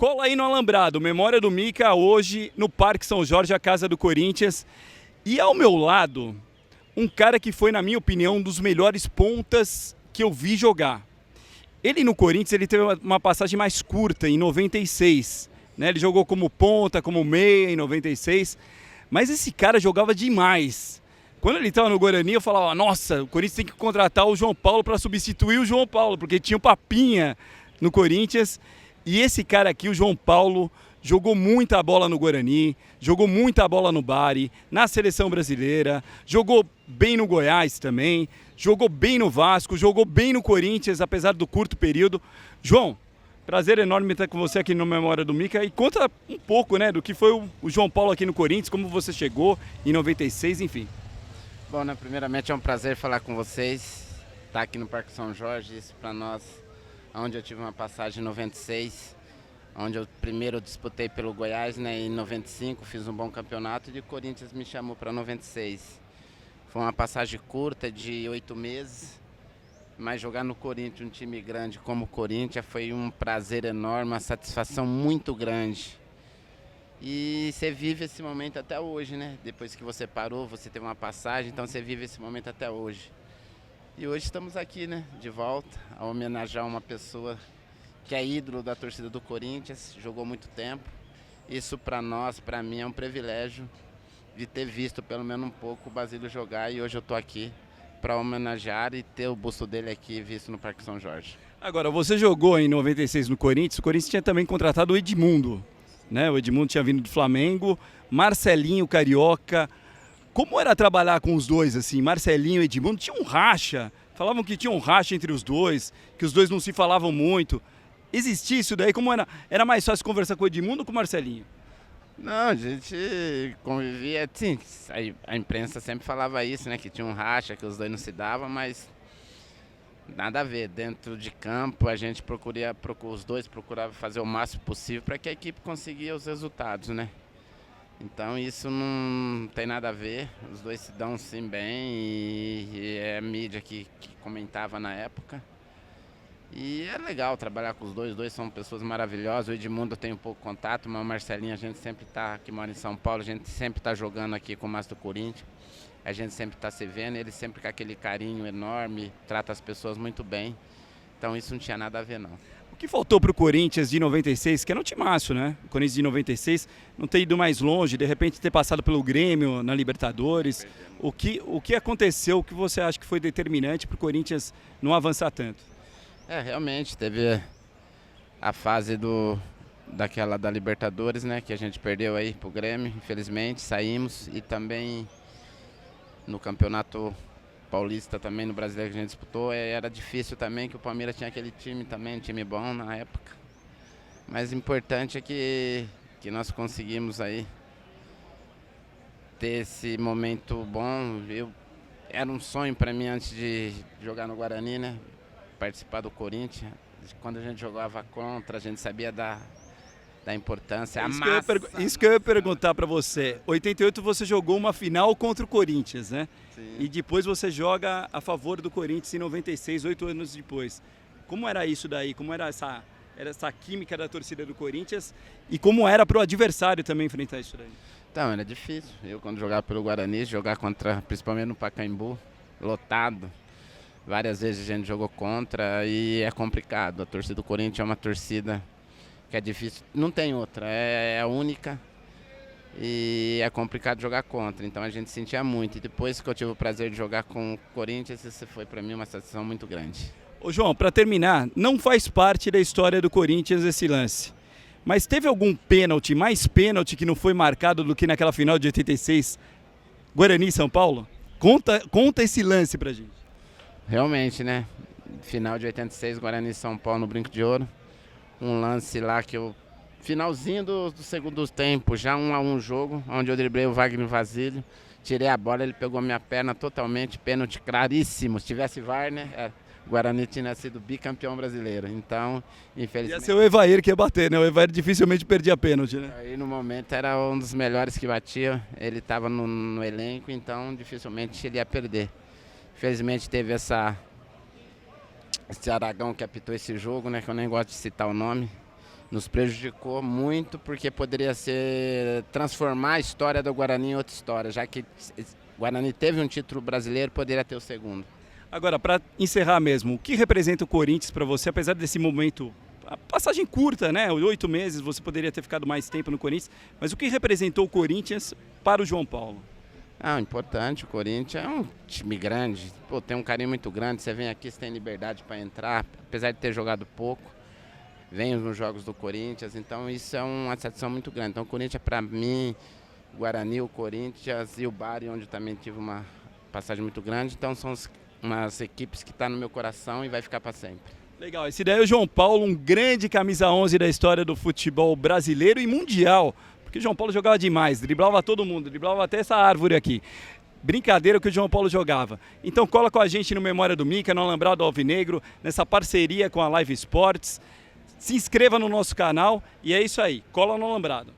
Cola aí no Alambrado, Memória do Mica, hoje no Parque São Jorge, a casa do Corinthians. E ao meu lado, um cara que foi, na minha opinião, um dos melhores pontas que eu vi jogar. Ele no Corinthians ele teve uma passagem mais curta, em 96. Né? Ele jogou como ponta, como meia em 96. Mas esse cara jogava demais. Quando ele estava no Guarani, eu falava, nossa, o Corinthians tem que contratar o João Paulo para substituir o João Paulo, porque tinha o Papinha no Corinthians. E esse cara aqui, o João Paulo, jogou muita bola no Guarani, jogou muita bola no Bari, na seleção brasileira, jogou bem no Goiás também, jogou bem no Vasco, jogou bem no Corinthians, apesar do curto período. João, prazer enorme estar com você aqui no Memória do Mica. E conta um pouco, né, do que foi o João Paulo aqui no Corinthians, como você chegou em 96, enfim. Bom, né, primeiramente é um prazer falar com vocês, estar aqui no Parque São Jorge, isso para nós, onde eu tive uma passagem em 96, onde eu primeiro disputei pelo Goiás, né, em 95, fiz um bom campeonato e o Corinthians me chamou para 96. Foi uma passagem curta de 8 meses, mas jogar no Corinthians, um time grande como o Corinthians, foi um prazer enorme, uma satisfação muito grande. E você vive esse momento até hoje, né? Depois que você parou, você teve uma passagem, então você vive esse momento até hoje. E hoje estamos aqui, né, de volta, a homenagear uma pessoa que é ídolo da torcida do Corinthians, jogou muito tempo. Isso para nós, para mim, é um privilégio de ter visto pelo menos um pouco o Basílio jogar e hoje eu estou aqui para homenagear e ter o busto dele aqui visto no Parque São Jorge. Agora, você jogou em 96 no Corinthians, o Corinthians tinha também contratado o Edmundo, né? O Edmundo tinha vindo do Flamengo, Marcelinho Carioca. Como era trabalhar com os dois, assim, Marcelinho e Edmundo? Tinha um racha, falavam que tinha um racha entre os dois, que os dois não se falavam muito. Existia isso daí? Como era? Era mais fácil conversar com o Edmundo ou com o Marcelinho? Não, a gente convivia, sim, a imprensa sempre falava isso, né, que tinha um racha, que os dois não se davam, mas nada a ver. Dentro de campo a gente os dois procuravam fazer o máximo possível para que a equipe conseguisse os resultados, né? Então isso não tem nada a ver, os dois se dão sim bem e é a mídia que comentava na época. E é legal trabalhar com os dois são pessoas maravilhosas. O Edmundo eu tenho pouco contato, mas o Marcelinho a gente sempre está, que mora em São Paulo, a gente sempre está jogando aqui com o Márcio do Corinthians. A gente sempre está se vendo, ele sempre com aquele carinho enorme, trata as pessoas muito bem. Então isso não tinha nada a ver não. O que faltou para o Corinthians de 96, que era um timaço, né? O Corinthians de 96 não ter ido mais longe, de repente ter passado pelo Grêmio na Libertadores. O que aconteceu, o que você acha que foi determinante para o Corinthians não avançar tanto? Realmente, teve a fase daquela da Libertadores, né? Que a gente perdeu aí pro Grêmio, infelizmente, saímos. E também no Campeonato Paulista também, no Brasileiro que a gente disputou, era difícil também, que o Palmeiras tinha aquele time também, um time bom na época. Mas o importante é que nós conseguimos aí ter esse momento bom. Era um sonho para mim antes de jogar no Guarani, né? Participar do Corinthians. Quando a gente jogava contra, a gente sabia da importância, Isso que eu ia perguntar para você. 88 você jogou uma final contra o Corinthians, né? Sim. E depois você joga a favor do Corinthians em 96, 8 anos depois. Como era isso daí? Como era essa química da torcida do Corinthians? E como era para o adversário também enfrentar isso daí? Então, era difícil. Eu, quando jogava pelo Guarani, jogar contra, principalmente no Pacaembu, lotado. Várias vezes a gente jogou contra e é complicado. A torcida do Corinthians é uma torcida que é difícil, não tem outra, é a única e é complicado jogar contra, então a gente sentia muito. E depois que eu tive o prazer de jogar com o Corinthians, isso foi para mim uma satisfação muito grande. Ô João, para terminar, não faz parte da história do Corinthians esse lance, mas teve algum pênalti, mais pênalti que não foi marcado do que naquela final de 86, Guarani e São Paulo? Conta esse lance pra gente. Realmente, né? Final de 86, Guarani e São Paulo no Brinco de Ouro. Um lance lá que eu... Finalzinho do segundo tempo, já 1-1 jogo, onde eu driblei o Wagner Basílio. Tirei a bola, ele pegou minha perna totalmente, pênalti claríssimo. Se tivesse VAR, né? O Guarani tinha sido bicampeão brasileiro. Então, infelizmente... Ia ser o Evair que ia bater, né? O Evair dificilmente perdia pênalti, né? Aí no momento era um dos melhores que batia. Ele estava no elenco, então dificilmente ele ia perder. Infelizmente teve esse Aragão que apitou esse jogo, né? Que eu nem gosto de citar o nome. nos prejudicou muito, porque poderia transformar a história do Guarani em outra história, já que o Guarani teve um título brasileiro, poderia ter o segundo. Agora, para encerrar mesmo, o que representa o Corinthians para você, apesar desse momento, a passagem curta, né? 8 meses, você poderia ter ficado mais tempo no Corinthians, mas o que representou o Corinthians para o João Paulo? Importante, o Corinthians é um time grande, tem um carinho muito grande, você vem aqui, você tem liberdade para entrar, apesar de ter jogado pouco, vem nos jogos do Corinthians, então isso é uma satisfação muito grande. Então o Corinthians, para mim, o Guarani, o Corinthians e o Bari, onde eu também tive uma passagem muito grande, então são umas equipes que estão no meu coração e vai ficar para sempre. Legal, esse daí é o João Paulo, um grande camisa 11 da história do futebol brasileiro e mundial, porque o João Paulo jogava demais, driblava todo mundo, driblava até essa árvore aqui. Brincadeira que o João Paulo jogava. Então cola com a gente no Memória do Mica, no Alambrado Alvinegro, nessa parceria com a Live Sports. Se inscreva no nosso canal e é isso aí, cola no Alambrado.